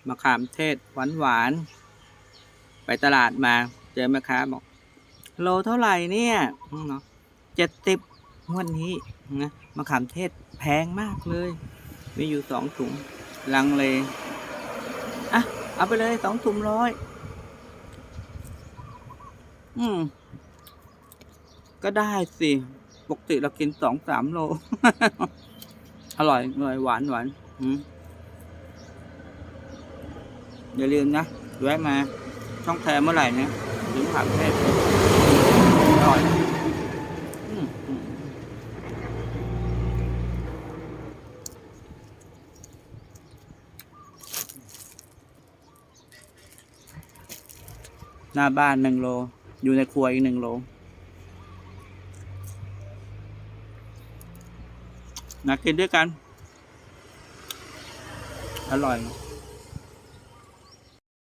มะขามเทศหวานไปตลาดมาเจอแม่ค้าบอกโลเท่าไหร่เนี่ยเนาะ70งวดนี้นะมะขามเทศแพงมากเลยมีอยู่2 ถุงลังเลอ่ะเอาไปเลย2 ถุง100ก็ได้สิปกติเรากิน2-3 โล อร่อยหวานอย่าลืมนะแวะมาช่องแทเมื่อไหร่นะถึงมะขามเทศอร่อยหน้าบ้าน1 โลอยู่ในครัวอีก1 โลมากินด้วยกันอร่อย